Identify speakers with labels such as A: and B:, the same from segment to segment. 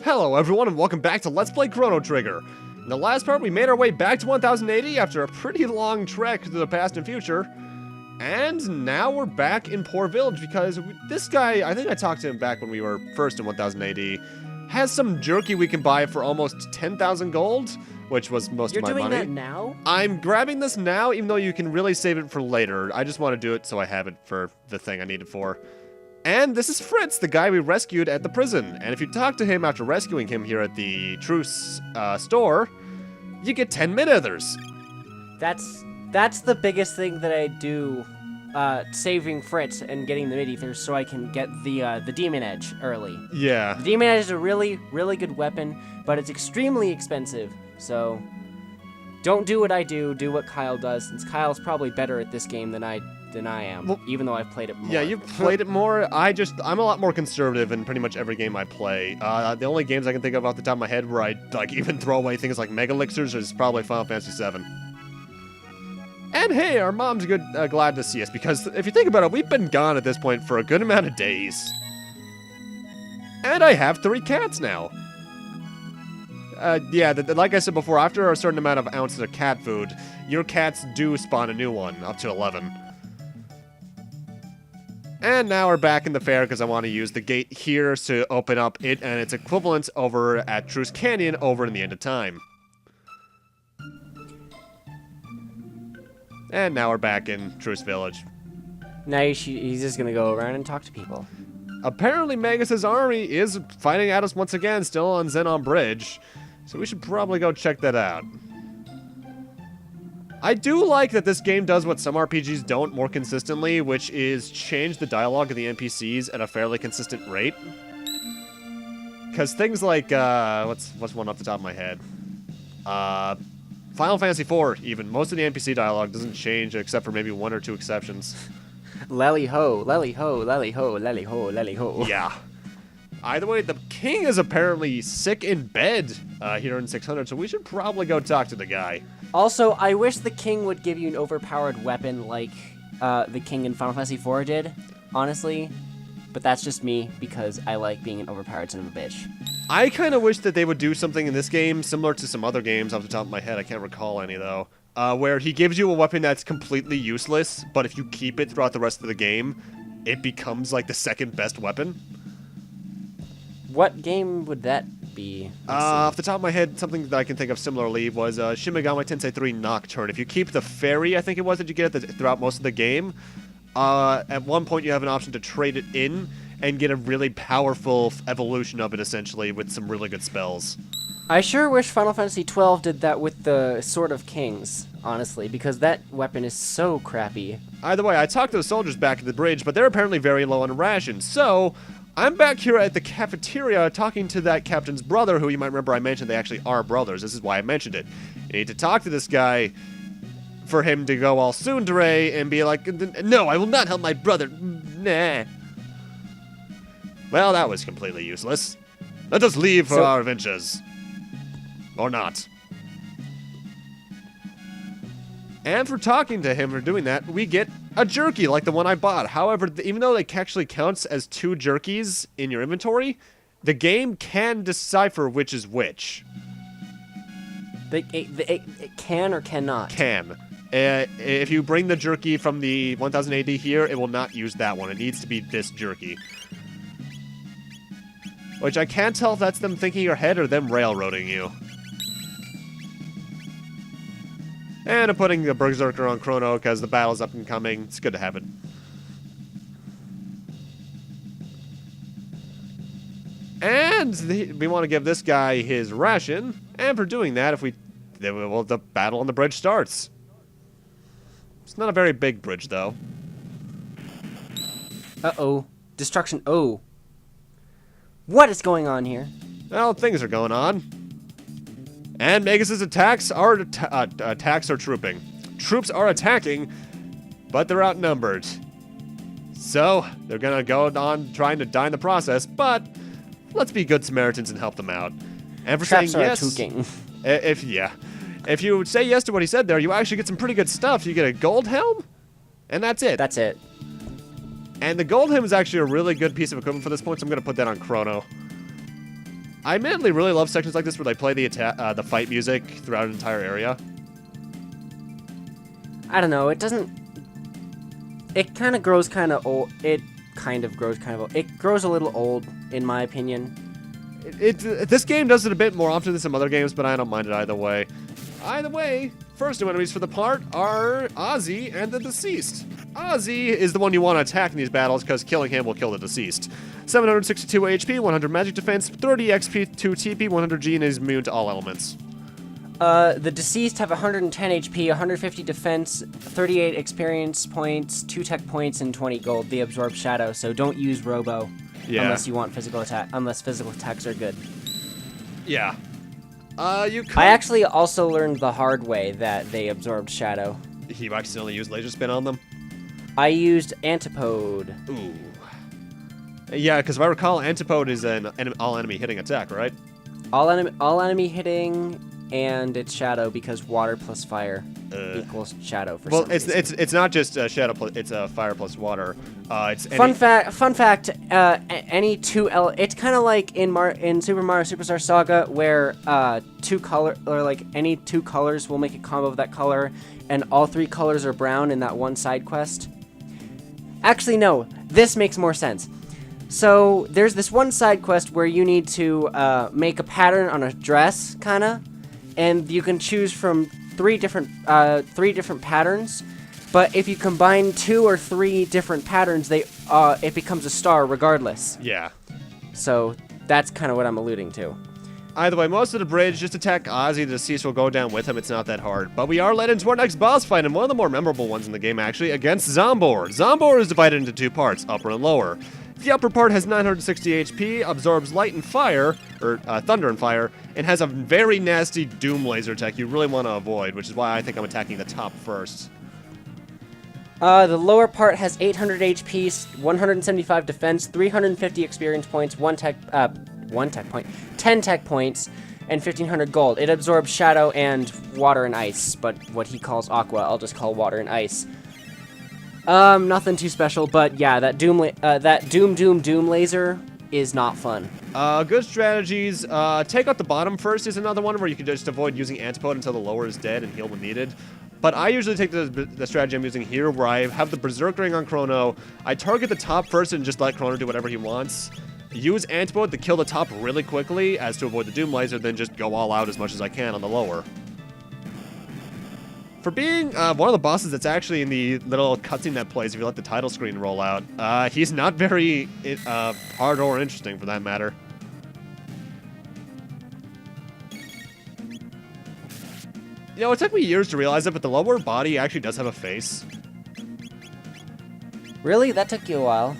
A: Hello everyone and welcome back to Let's Play Chrono Trigger. In the last part we made our way back to 1080 after a pretty long trek to the past and future. And now we're back in Poor Village because this guy, I think I talked to him back when we were first in 1080, has some jerky we can buy for almost 10,000 gold, which was most of my money.
B: You're doing that now?
A: I'm grabbing this now even though you can really save it for later. I just want to do it so I have it for the thing I need it for. And this is Fritz, the guy we rescued at the prison. And if you talk to him after rescuing him here at the Truce store, you get 10 mid-ethers.
B: That's the biggest thing that I do, saving Fritz and getting the mid-ethers so I can get the Demon Edge early.
A: Yeah.
B: The Demon Edge is a really, really good weapon, but it's extremely expensive. So don't do what I do what Kyle does, since Kyle's probably better at this game than I am, well, even though I've played it more.
A: Yeah, you've played it more. I'm a lot more conservative in pretty much every game I play. The only games I can think of off the top of my head where I even throw away things like Mega Elixirs is probably Final Fantasy VII. And hey, our mom's glad to see us, because if you think about it, we've been gone at this point for a good amount of days. And I have 3 cats now. Yeah, like I said before, after a certain amount of ounces of cat food, your cats do spawn a new one, up to 11. And now we're back in the fair because I want to use the gate here to open up it and its equivalent over at Truce Canyon over in the end of time. And now we're back in Truce Village.
B: Now he's just gonna go around and talk to people.
A: Apparently Magus' army is fighting at us once again, still on Zenon Bridge. So we should probably go check that out. I do like that this game does what some RPGs don't more consistently, which is change the dialogue of the NPCs at a fairly consistent rate. Because things like, what's one off the top of my head? Final Fantasy IV, even. Most of the NPC dialogue doesn't change except for maybe 1 or 2 exceptions.
B: Lally ho, lally ho, lally ho, lally ho, lally ho.
A: Yeah. Either way, the king is apparently sick in bed here in 600, so we should probably go talk to the guy.
B: Also, I wish the king would give you an overpowered weapon like the king in Final Fantasy IV did, honestly. But that's just me, because I like being an overpowered son of a bitch.
A: I kind of wish that they would do something in this game similar to some other games off the top of my head. I can't recall any, though. Where he gives you a weapon that's completely useless, but if you keep it throughout the rest of the game, it becomes like the second best weapon.
B: What game would that be?
A: Off the top of my head, something that I can think of similarly was Shin Megami Tensei 3 Nocturne. If you keep the fairy, I think it was, that you get throughout most of the game, at one point you have an option to trade it in and get a really powerful evolution of it, essentially, with some really good spells.
B: I sure wish Final Fantasy XII did that with the Sword of Kings, honestly, because that weapon is so crappy.
A: Either way, I talked to the soldiers back at the bridge, but they're apparently very low on rations, so I'm back here at the cafeteria talking to that captain's brother, who you might remember I mentioned they actually are brothers. This is why I mentioned it. You need to talk to this guy for him to go all tsundere and be like, no, I will not help my brother. Nah. Well, that was completely useless. Let us leave for our adventures. Or not. And for talking to him, for doing that, we get a jerky like the one I bought. However, even though it actually counts as 2 jerkies in your inventory, the game can decipher which is which.
B: It can or cannot?
A: Can. If you bring the jerky from the 1080 here, it will not use that one. It needs to be this jerky. Which I can't tell if that's them thinking you're ahead or them railroading you. And I'm putting the Berserker on Chrono because the battle's up and coming. It's good to have it. And we want to give this guy his ration. And for doing that, the battle on the bridge starts. It's not a very big bridge, though.
B: Uh-oh. Destruction. Oh. What is going on here?
A: Well, things are going on. And Magus' attacks are trooping. Troops are attacking, but they're outnumbered. So, they're gonna go on trying to die in the process, but let's be good Samaritans and help them out. And for saying yes, if you say yes to what he said there, you actually get some pretty good stuff. You get a gold helm, and that's it.
B: That's it.
A: And the gold helm is actually a really good piece of equipment for this point, so I'm gonna put that on Chrono. I mainly really love sections like this where they play the fight music throughout an entire area.
B: I don't know. It doesn't. It kind of grows kind of old. It grows a little old, in my opinion.
A: This game does it a bit more often than some other games, but I don't mind it either way. Either way, first two enemies for the part are Ozzy and the Deceased. Ozzy is the one you want to attack in these battles because killing him will kill the Deceased. 762 HP, 100 magic defense, 30 XP, 2 TP, 100 G, and is immune to all elements.
B: The Deceased have 110 HP, 150 defense, 38 experience points, 2 tech points, and 20 gold. They absorb shadow, so don't use Robo unless you want physical attack. Unless physical attacks are good.
A: Yeah.
B: I actually also learned the hard way that they absorbed shadow.
A: You accidentally used Laser Spin on them?
B: I used Antipode.
A: Ooh. Yeah, because if I recall, Antipode is an all-enemy hitting attack, right?
B: All enemy hitting, and it's shadow because water plus fire equals shadow for some reason.
A: It's not just shadow plus, it's fire plus water.
B: Fun fact. Any two it's kind of like in Super Mario Superstar Saga where any two colors will make a combo of that color, and all 3 colors are brown in that one side quest. Actually, no. This makes more sense. So there's this one side quest where you need to make a pattern on a dress, kinda, and you can choose from 3 different patterns. But if you combine 2 or 3 different patterns, it becomes a star regardless.
A: Yeah.
B: So that's kind of what I'm alluding to.
A: Either way, most of the bridge, just attack Ozzy, the Deceased will go down with him, it's not that hard. But we are led into our next boss fight, and one of the more memorable ones in the game, actually, against Zombor. Zombor is divided into 2 parts, upper and lower. The upper part has 960 HP, absorbs light and fire, or thunder and fire, and has a very nasty Doom laser attack you really want to avoid, which is why I think I'm attacking the top first.
B: The lower part has 800 HP, 175 defense, 350 experience points, 10 tech points, and 1500 gold. It absorbs shadow and water and ice, but what he calls aqua, I'll just call water and ice. Nothing too special, but yeah, that Doom laser is not fun.
A: Good strategies. Take out the bottom first is another one where you can just avoid using Antipode until the lower is dead and heal when needed. But I usually take the strategy I'm using here where I have the Berserk Ring on Chrono. I target the top first and just let Chrono do whatever he wants. Use Antipode to kill the top really quickly as to avoid the Doom laser, then just go all out as much as I can on the lower. For being one of the bosses that's actually in the little cutscene that plays if you let the title screen roll out, he's not very hard or interesting for that matter. You know, it took me years to realize it, but the lower body actually does have a face.
B: Really? That took you a while.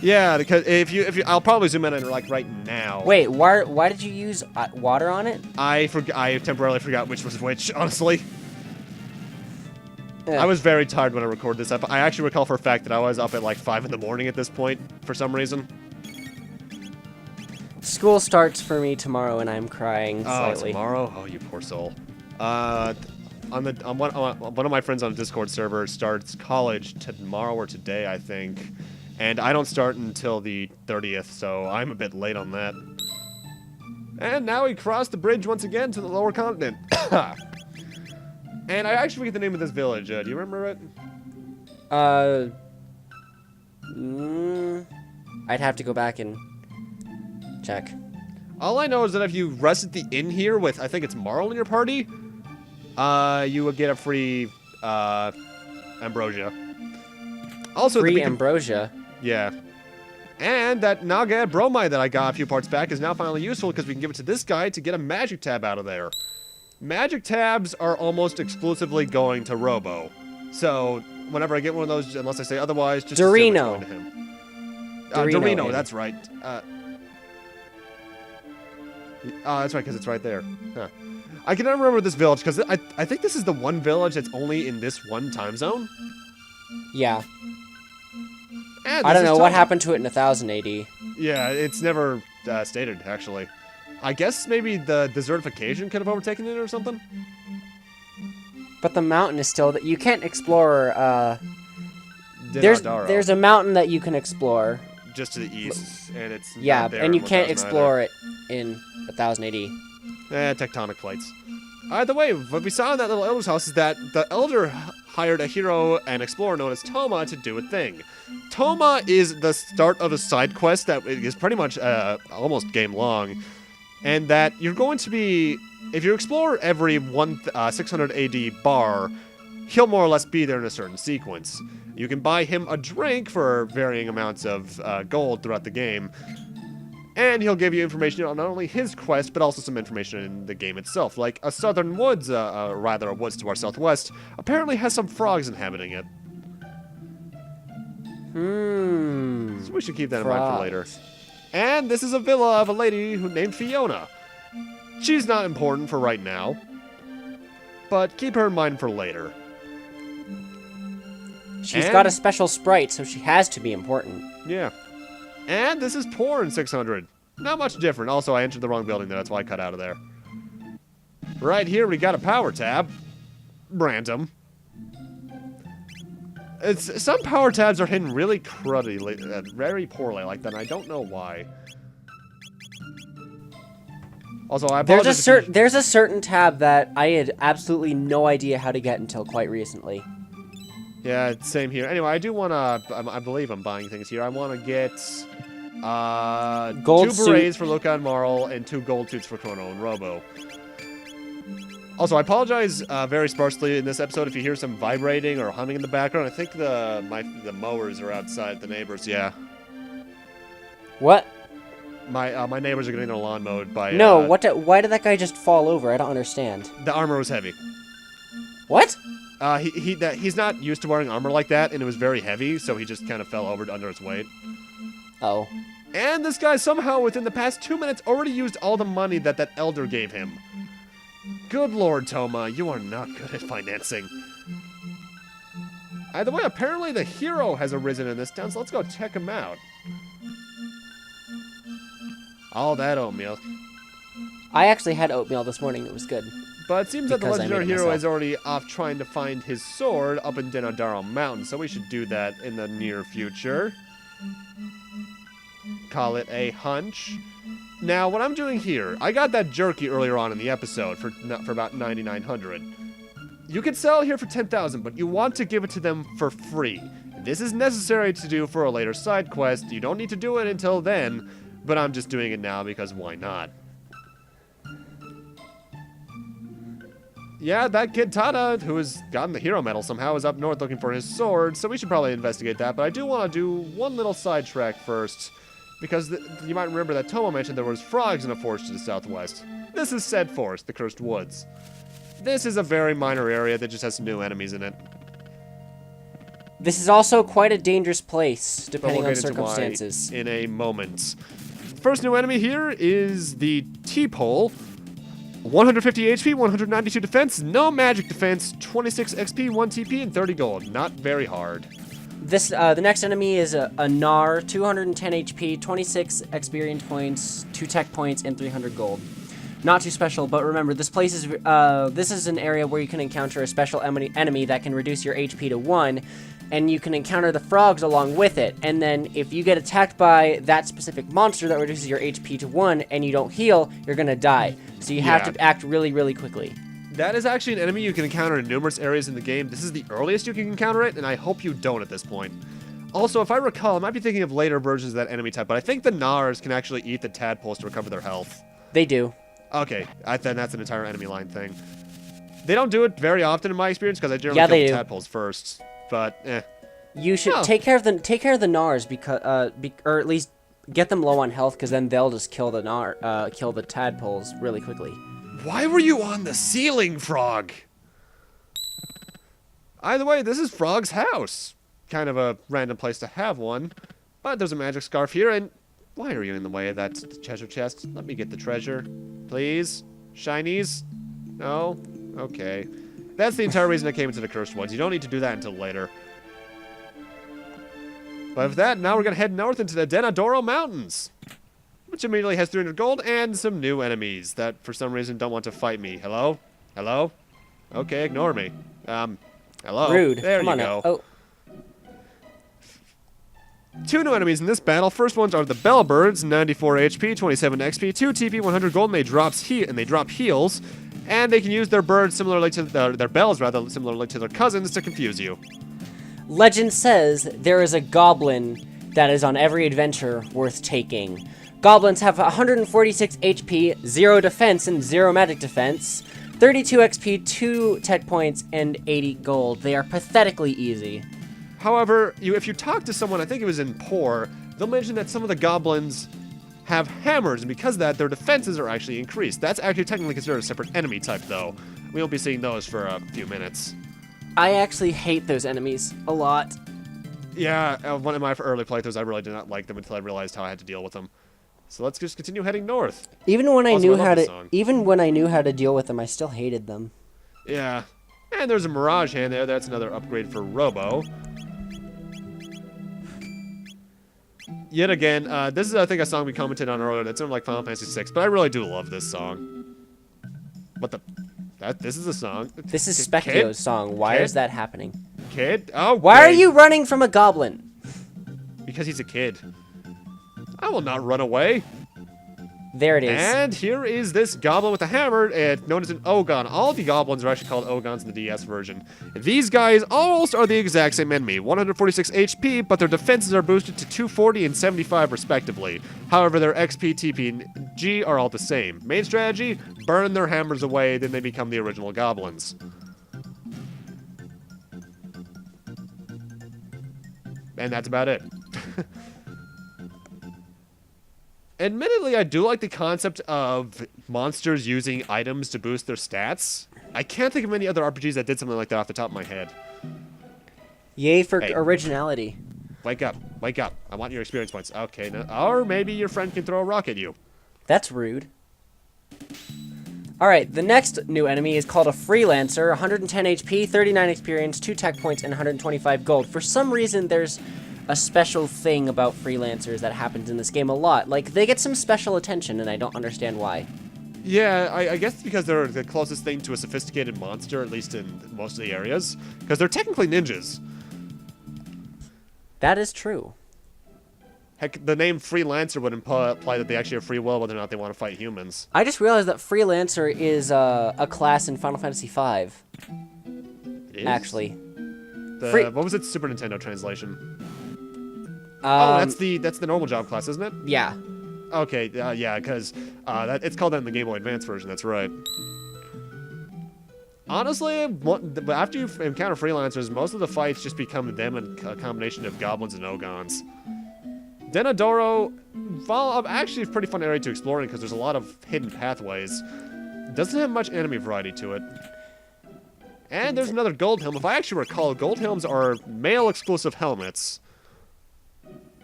A: Yeah, because if you, I'll probably zoom in on it like right now.
B: Wait, why did you use water on it?
A: I temporarily forgot which was which, honestly.
B: Yeah.
A: I was very tired when I recorded this. I actually recall for a fact that I was up at like 5 in the morning at this point for some reason.
B: School starts for me tomorrow, and I'm crying slightly.
A: Oh, tomorrow? Oh, you poor soul. One of my friends on the Discord server starts college tomorrow or today, I think. And I don't start until the 30th, so I'm a bit late on that. And now we cross the bridge once again to the lower continent. And I actually forget the name of this village. Do you remember it?
B: I'd have to go back and check.
A: All I know is that if you rest at the inn here with, I think it's Marl in your party, you would get a free ambrosia. Also,
B: free ambrosia?
A: Yeah. And that Naga bromide that I got a few parts back is now finally useful because we can give it to this guy to get a magic tab out of there. Magic tabs are almost exclusively going to Robo. So, whenever I get one of those, unless I say otherwise, just
B: Dorino.
A: assume it's going to him.
B: Dorino,
A: that's right. That's right, because it's right there. Huh. I can never remember this village, because I think this is the one village that's only in this one time zone.
B: Yeah.
A: And
B: I don't know what happened to it in 1000 AD.
A: Yeah, it's never stated, actually. I guess maybe the desertification could have overtaken it or something?
B: But the mountain is still... You can't explore...
A: Denadoro.
B: There's a mountain that you can explore.
A: Just to the east, and it's
B: yeah,
A: not there
B: and you
A: in
B: can't
A: 1000
B: explore
A: either.
B: it in 1000 AD.
A: Tectonic plates. Either way, what we saw in that little elder's house is that the elder hired a hero and explorer known as Toma to do a thing. Toma is the start of a side quest that is pretty much almost game long, and that you're going to be, if you explore every 600 AD bar, he'll more or less be there in a certain sequence. You can buy him a drink for varying amounts of gold throughout the game, and he'll give you information on not only his quest, but also some information in the game itself. Like a southern woods, rather a woods to our southwest, apparently has some frogs inhabiting it. So we should keep that in mind for later. And this is a villa of a lady named Fiona. She's not important for right now, but keep her in mind for later.
B: She's got a special sprite, so she has to be important.
A: Yeah. And this is poor in 600. Not much different. Also, I entered the wrong building there. That's why I cut out of there. Right here, we got a power tab. Random. Some power tabs are hidden really cruddy, very poorly like that, and I don't know why. Also, I apologize.
B: There's a certain tab that I had absolutely no idea how to get until quite recently.
A: Yeah, same here. Anyway, I do want to, I believe I'm buying things here. I want to get
B: Gold
A: 2 berets for Luca and Marl and 2 gold suits for Chrono and Robo. Also, I apologize very sparsely in this episode if you hear some vibrating or humming in the background. I think the mowers are outside, the neighbors, yeah.
B: What?
A: My neighbors are getting their lawn mowed by...
B: No, why did that guy just fall over? I don't understand.
A: The armor was heavy.
B: What?
A: He's not used to wearing armor like that, and it was very heavy, so he just kind of fell over under its weight.
B: Oh.
A: And this guy somehow, within the past 2 minutes, already used all the money that elder gave him. Good lord, Toma, you are not good at financing. Either way, apparently the hero has arisen in this town, so let's go check him out. All that oatmeal.
B: I actually had oatmeal this morning. It was good.
A: But it seems that the
B: Because I
A: legendary
B: made it
A: hero
B: myself.
A: is already off trying to find his sword up in Denadoro Mountains, so we should do that in the near future. Call it a hunch. Now, what I'm doing here, I got that jerky earlier on in the episode for about 9,900. You can sell it here for 10,000, but you want to give it to them for free. This is necessary to do for a later side quest. You don't need to do it until then, but I'm just doing it now because why not? Yeah, that kid Tada, who has gotten the hero medal somehow, is up north looking for his sword, so we should probably investigate that. But I do want to do one little sidetrack first, because you might remember that Tomo mentioned there was frogs in a forest to the southwest. This is said forest, the Cursed Woods. This is a very minor area that just has some new enemies in it.
B: This is also quite a dangerous place,
A: But
B: depending
A: we'll
B: on
A: get into why
B: circumstances.
A: in a moment. First new enemy here is the T-Pole. 150 HP, 192 defense, no magic defense, 26 XP, 1 TP, and 30 gold. Not very hard.
B: This the next enemy is a Gnar, 210 HP, 26 experience points, 2 tech points, and 300 gold. Not too special, but remember, this is an area where you can encounter a special enemy that can reduce your HP to 1, and you can encounter the frogs along with it. And then if you get attacked by that specific monster that reduces your HP to 1 and you don't heal, you're gonna die. So you have to act really, really quickly.
A: That is actually an enemy you can encounter in numerous areas in the game. This is the earliest you can encounter it, and I hope you don't at this point. Also, if I recall, I might be thinking of later versions of that enemy type, but I think the Gnars can actually eat the tadpoles to recover their health.
B: They do.
A: Okay, then that's an entire enemy line thing. They don't do it very often in my experience because I generally kill the tadpoles first. But
B: you should take care of the Gnars because or at least get them low on health, because then they'll just kill the tadpoles really quickly.
A: Why were you on the ceiling, Frog? Either way, this is Frog's house. Kind of a random place to have one, but there's a magic scarf here, and why are you in the way of that treasure chest? Let me get the treasure, please. Shinies? No? Okay. That's the entire reason I came into the Cursed Woods. You don't need to do that until later. But with that, now we're going to head north into the Denadoro Mountains, which immediately has 300 gold and some new enemies that, for some reason, don't want to fight me. Hello? Hello? Okay, ignore me. Hello?
B: Rude.
A: There
B: Come
A: you
B: on
A: go.
B: now. Oh.
A: Two new enemies in this battle. First ones are the Bellbirds, 94 HP, 27 XP, 2 TP, 100 gold, and they drop heals. And they can use their birds similarly to their bells, rather similarly to their cousins, to confuse you.
B: Legend says there is a goblin that is on every adventure worth taking. Goblins have 146 HP, 0 defense, and 0 magic defense, 32 XP, 2 tech points, and 80 gold. They are pathetically easy.
A: However, if you talk to someone, I think it was in Poor, they'll mention that some of the goblins have hammers, and because of that, their defenses are actually increased. That's actually technically considered a separate enemy type, though. We won't be seeing those for a few minutes.
B: I actually hate those enemies a lot.
A: Yeah, one of my early playthroughs, I really did not like them until I realized how I had to deal with them. So let's just continue heading north.
B: Even when I knew how to deal with them, I still hated them.
A: Yeah. And there's a Mirage Hand there. That's another upgrade for Robo. Yet again, this is, I think, a song we commented on earlier. That's in like Final Fantasy 6, but I really do love this song. What the? This is a song.
B: This is Specchio's song. Why is that happening?
A: Kid? Oh,
B: why are you running from a goblin?
A: Because he's a kid. I will not run away.
B: There it is.
A: And here is this goblin with a hammer, known as an Ogon. All the goblins are actually called Ogons in the DS version. These guys almost are the exact same enemy, 146 HP, but their defenses are boosted to 240 and 75 respectively. However, their XP, TP, and G are all the same. Main strategy, burn their hammers away, then they become the original goblins. And that's about it. Admittedly, I do like the concept of monsters using items to boost their stats. I can't think of any other RPGs that did something like that off the top of my head.
B: Yay for originality.
A: Wake up. Wake up. I want your experience points. Okay, no, or maybe your friend can throw a rock at you.
B: That's rude. Alright, the next new enemy is called a Freelancer, 110 HP, 39 experience, 2 tech points, and 125 gold. For some reason, there's a special thing about Freelancers that happens in this game a lot. Like, they get some special attention, and I don't understand why.
A: Yeah, I guess it's because they're the closest thing to a sophisticated monster, at least in most of the areas. Because they're technically ninjas.
B: That is true.
A: Heck, the name Freelancer would imply that they actually have free will whether or not they want to fight humans.
B: I just realized that Freelancer is a class in Final Fantasy V.
A: It is?
B: Actually.
A: What was its Super Nintendo translation? That's the normal job class, isn't it?
B: Yeah.
A: Okay, yeah, because it's called that in the Game Boy Advance version. That's right. Honestly, after you encounter Freelancers, most of the fights just become them and a combination of goblins and Ogons. Denadoro, actually a pretty fun area to explore because there's a lot of hidden pathways. Doesn't have much enemy variety to it. And there's another gold helm. If I actually recall, gold helms are male-exclusive helmets.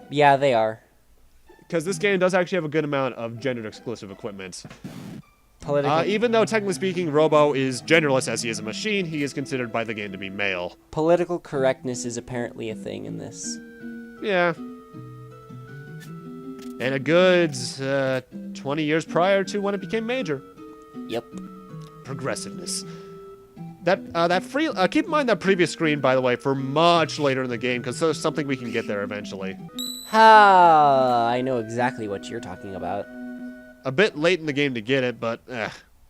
B: Yeah, they are.
A: Because this game does actually have a good amount of gender-exclusive equipment.
B: Even
A: though, technically speaking, Robo is genderless as he is a machine, he is considered by the game to be male.
B: Political correctness is apparently a thing in this.
A: Yeah. And a good 20 years prior to when it became major.
B: Yep.
A: Progressiveness. Keep in mind that previous screen, by the way, for much later in the game, because there's something we can get there eventually.
B: I know exactly what you're talking about.
A: A bit late in the game to get it, but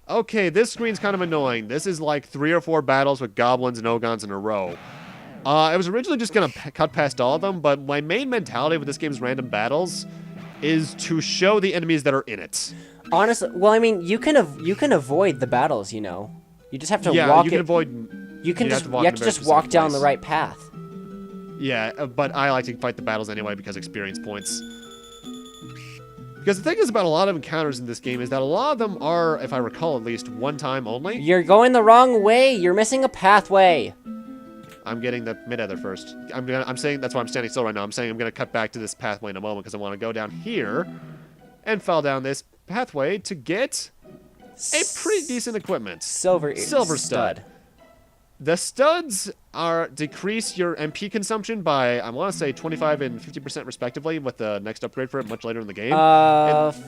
A: okay, this screen's kind of annoying. This is like 3 or 4 battles with goblins and Ogons in a row. I was originally just gonna cut past all of them, but my main mentality with this game's random battles is to show the enemies that are in it.
B: Honestly, well, I mean, you can avoid the battles, you know. You just have to walk.
A: You can avoid.
B: You have to just walk down the right path.
A: Yeah, but I like to fight the battles anyway because experience points. Because the thing is about a lot of encounters in this game is that a lot of them are, if I recall at least, one time only.
B: You're going the wrong way. You're missing a pathway.
A: I'm getting the mid-ether first. I'm saying that's why I'm standing still right now. I'm saying I'm gonna cut back to this pathway in a moment because I want to go down here and fall down this pathway to get a pretty decent equipment.
B: Silver stud.
A: The studs decrease your MP consumption by, I want to say, 25 and 50% respectively with the next upgrade for it much later in the game.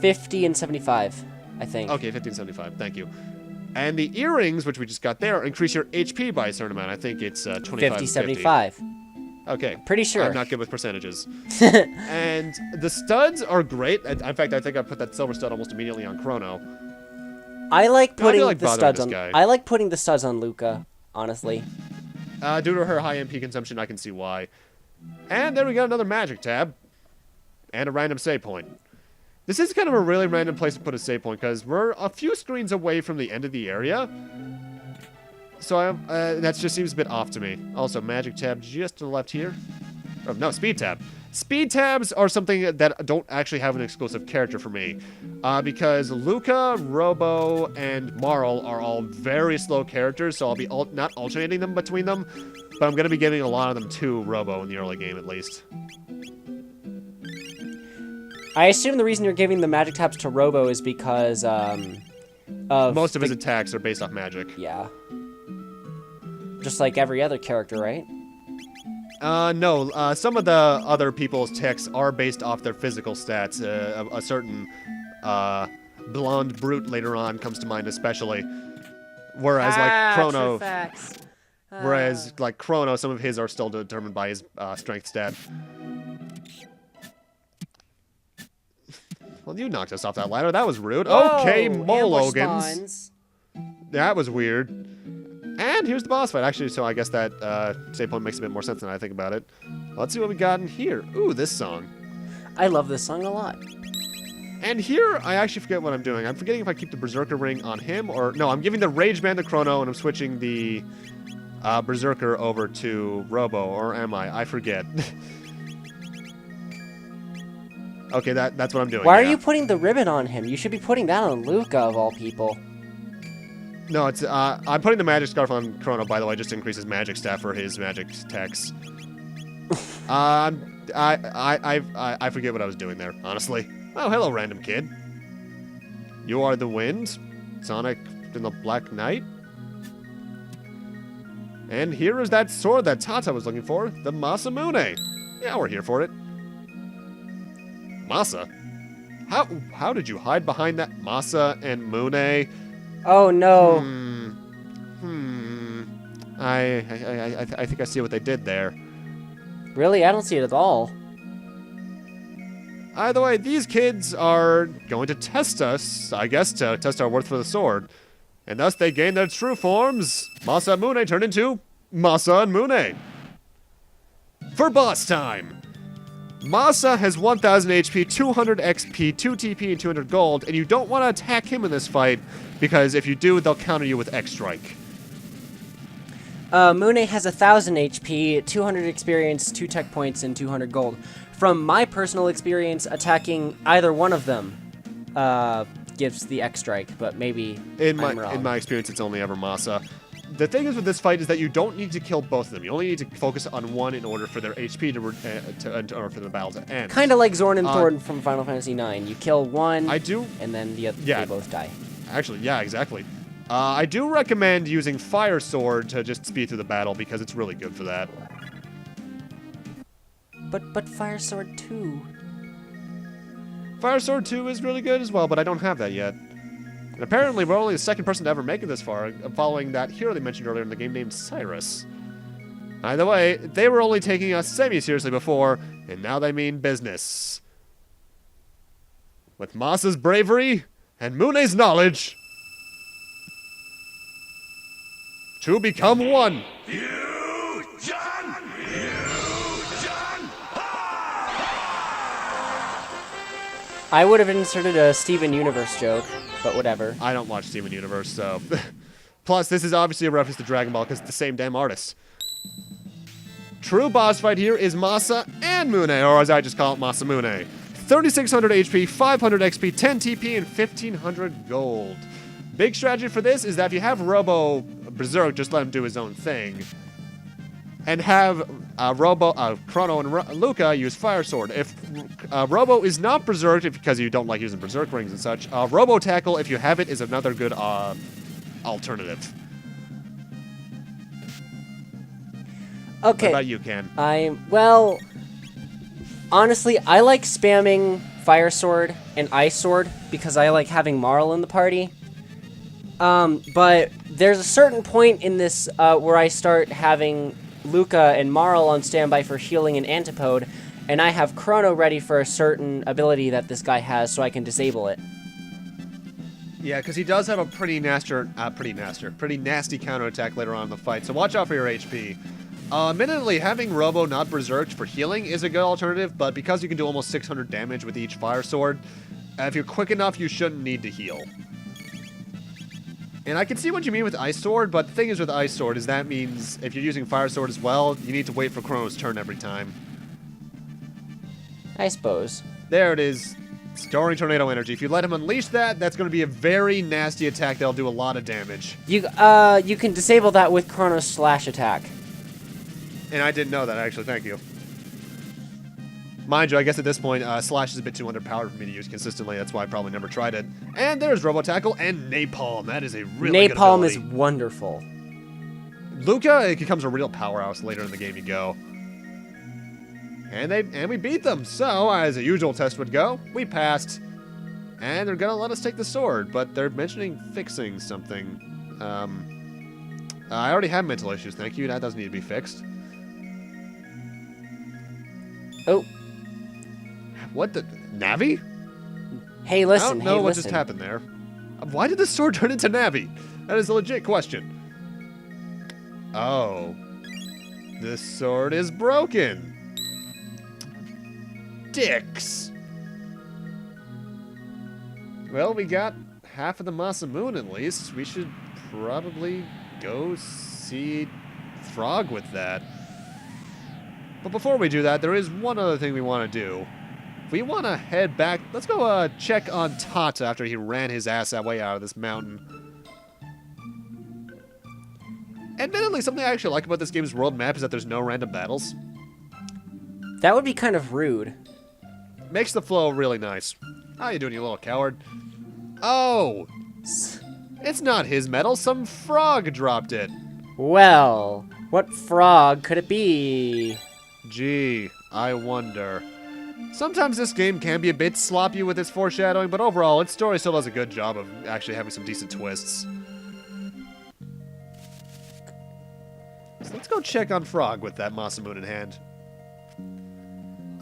B: 50 and 75, I think.
A: Okay, 50 and 75, thank you. And the earrings, which we just got there, increase your HP by a certain amount. I think it's 25
B: 50, 75.
A: Okay.
B: Pretty sure.
A: I'm not good with percentages. And the studs are great. In fact, I think I put that silver stud almost immediately on Chrono.
B: I like putting
A: like
B: the
A: bothering
B: studs
A: this
B: on.
A: guy.
B: I like putting the studs on Luca, honestly.
A: Due to her high MP consumption, I can see why. And there we go, another magic tab. And a random save point. This is kind of a really random place to put a save point, because we're a few screens away from the end of the area. So that just seems a bit off to me. Also, magic tab just to the left here. Oh, no, speed tab. Speed tabs are something that don't actually have an exclusive character for me. Because Luca, Robo, and Marl are all very slow characters, so I'll be not alternating them between them, but I'm going to be giving a lot of them to Robo in the early game, at least.
B: I assume the reason you're giving the magic tabs to Robo is because,
A: Most of his attacks are based off magic.
B: Yeah. Just like every other character, right?
A: No, some of the other people's attacks are based off their physical stats. A certain blonde brute later on comes to mind especially. Whereas, like, Chrono... Whereas, like, Chrono, some of his are still determined by his strength stat. Well, you knocked us off that ladder. That was rude.
B: Whoa,
A: okay,
B: ambush
A: Mologans.
B: spawns.
A: That was weird. And here's the boss fight, actually, so I guess that save point makes a bit more sense than I think about it. Let's see what we got in here. Ooh, this song.
B: I love this song a lot.
A: And here, I actually forget what I'm doing. I'm forgetting if I keep the Berserker ring on him or... No, I'm giving the Rage Band to Chrono, and I'm switching the Berserker over to Robo, or am I? I forget. Okay, that's what I'm doing.
B: Why are you putting the ribbon on him? You should be putting that on Luca, of all people.
A: No, it's I'm putting the magic scarf on Chrono, by the way, just to increase his magic stat for his magic attacks. I forget what I was doing there, honestly. Oh, hello, random kid. You are the wind, Sonic in the Black Knight. And here is that sword that Tata was looking for, the Masamune. Yeah, we're here for it. Masa? How did you hide behind that Masa and Mune?
B: Oh no.
A: I think I see what they did there.
B: Really? I don't see it at all.
A: Either way, these kids are going to test us, I guess, to test our worth for the sword. And thus they gain their true forms. Masa and Mune turn into Masa and Mune. For boss time. Masa has 1000 HP, 200 XP, 2 TP, and 200 gold, and you don't want to attack him in this fight, because if you do, they'll counter you with X-Strike.
B: Mune has 1000 HP, 200 experience, 2 tech points, and 200 gold. From my personal experience, attacking either one of them gives the X-Strike, but maybe I'm wrong.
A: In my experience, it's only ever Masa. The thing is with this fight is that you don't need to kill both of them. You only need to focus on one in order for their HP or for the battle to end.
B: Kind of like Zorn and Thorn from Final Fantasy IX. You kill one, and then they both die.
A: Actually, yeah, exactly. I do recommend using Fire Sword to just speed through the battle because it's really good for that.
B: But Fire Sword 2.
A: Fire Sword 2 is really good as well, but I don't have that yet. And apparently, we're only the second person to ever make it this far, following that hero they mentioned earlier in the game named Cyrus. Either way, they were only taking us semi-seriously before, and now they mean business. With Masa's bravery and Mune's knowledge, to become one.
B: I would have inserted a Steven Universe joke, but whatever.
A: I don't watch Steven Universe, so... Plus, this is obviously a reference to Dragon Ball because it's the same damn artist. True boss fight here is Masa and Mune, or as I just call it, Masamune. 3600 HP, 500 XP, 10 TP, and 1500 gold. Big strategy for this is that if you have Robo Berserk, just let him do his own thing. And have Chrono and Luca use Fire Sword. If Robo is not Berserked, because you don't like using Berserk rings and such, Robo Tackle, if you have it, is another good alternative.
B: Okay.
A: What about you, Ken?
B: Well, honestly, I like spamming Fire Sword and Ice Sword because I like having Marl in the party. But there's a certain point in this where I start having Luca and Marl on standby for healing and Antipode, and I have Chrono ready for a certain ability that this guy has so I can disable it.
A: Yeah, because he does have a pretty nasty counterattack later on in the fight, so watch out for your HP. Admittedly, having Robo not berserked for healing is a good alternative, but because you can do almost 600 damage with each Fire Sword, if you're quick enough, you shouldn't need to heal. And I can see what you mean with Ice Sword, but the thing is with Ice Sword is that means if you're using Fire Sword as well, you need to wait for Chrono's turn every time.
B: I suppose.
A: There it is. Storing Tornado Energy. If you let him unleash that, that's going to be a very nasty attack that'll do a lot of damage.
B: You can disable that with Chrono's slash attack.
A: And I didn't know that, actually. Thank you. Mind you, I guess at this point, Slash is a bit too underpowered for me to use consistently. That's why I probably never tried it. And there's Robo Tackle and Napalm. That is a really good
B: Napalm
A: ability.
B: is wonderful.
A: Luca, it becomes a real powerhouse later in the game you go. And we beat them. So, as a usual test would go, we passed. And they're going to let us take the sword, but they're mentioning fixing something. I already have mental issues, thank you. That doesn't need to be fixed.
B: Oh.
A: What the? Navi?
B: Hey, listen.
A: I don't know what just happened there. Why did the sword turn into Navi? That is a legit question. Oh. This sword is broken. Dicks. Well, we got half of the Masamune at least. We should probably go see Frog with that. But before we do that, there is one other thing we want to do. We want to head back. Let's go check on Tata after he ran his ass that way out of this mountain. Admittedly, something I actually like about this game's world map is that there's no random battles.
B: That would be kind of rude.
A: Makes the flow really nice. How you doing, you little coward? Oh! It's not his medal. Some frog dropped it.
B: Well, what frog could it be?
A: Gee, I wonder. Sometimes this game can be a bit sloppy with its foreshadowing, but overall, its story still does a good job of actually having some decent twists. So let's go check on Frog with that Masamune in hand.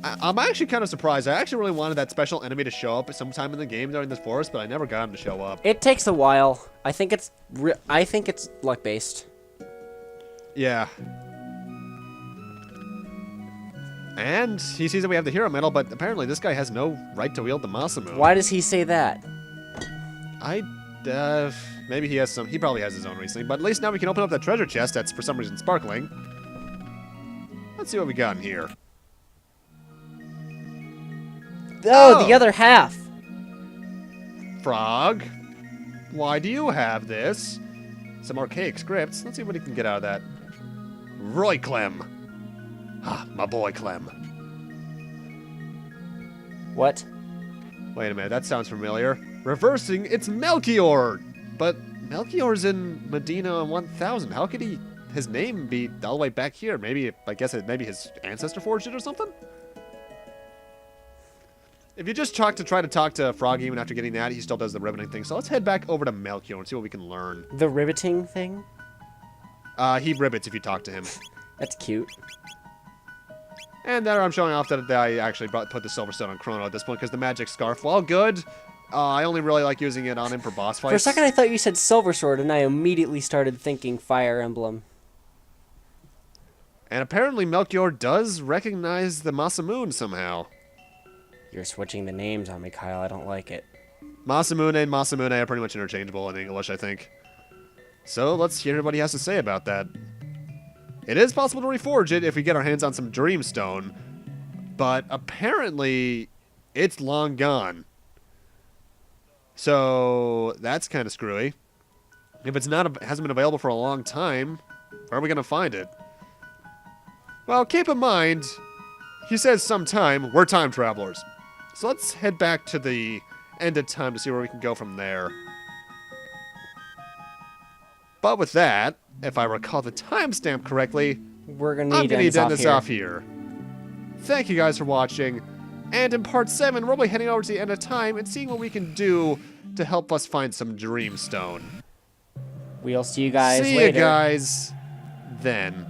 A: I'm actually kind of surprised. I actually really wanted that special enemy to show up sometime in the game during this forest, but I never got him to show up.
B: It takes a while. I think it's luck based.
A: Yeah. And he sees that we have the hero medal, but apparently this guy has no right to wield the Masamune.
B: Why does he say that?
A: Maybe he has some. He probably has his own reasoning, but at least now we can open up that treasure chest that's for some reason sparkling. Let's see what we got in here.
B: Oh, the other half.
A: Frog, why do you have this? Some archaic scripts. Let's see what he can get out of that. Roy Clem. Ah, my boy Clem.
B: What?
A: Wait a minute, that sounds familiar. Reversing, it's Melchior! But Melchior's in Medina 1000. How could his name be all the way back here? Maybe, I guess maybe his ancestor forged it or something? If you just try to talk to Frog even after getting that, he still does the riveting thing. So let's head back over to Melchior and see what we can learn.
B: The riveting thing?
A: He ribbits if you talk to him.
B: That's cute.
A: And there I'm showing off that I actually put the Silver Stone on Chrono at this point, because the Magic Scarf, while good, I only really like using it on him for boss fights.
B: For a second I thought you said Silver Sword, and I immediately started thinking Fire Emblem.
A: And apparently Melchior does recognize the Masamune somehow.
B: You're switching the names on me, Kyle. I don't like it.
A: Masamune and Masamune are pretty much interchangeable in English, I think. So let's hear what he has to say about that. It is possible to reforge it if we get our hands on some Dreamstone, but apparently it's long gone. So that's kind of screwy. If it's hasn't been available for a long time, where are we going to find it? Well, keep in mind, he says sometime, we're time travelers. So let's head back to the end of time to see where we can go from there. But with that, if I recall the timestamp correctly,
B: we're gonna
A: I'm
B: need
A: going to end this
B: here.
A: off here. Thank you guys for watching. And in part 7, we'll be heading over to the end of time and seeing what we can do to help us find some Dreamstone.
B: We'll see you guys later.
A: See you guys then.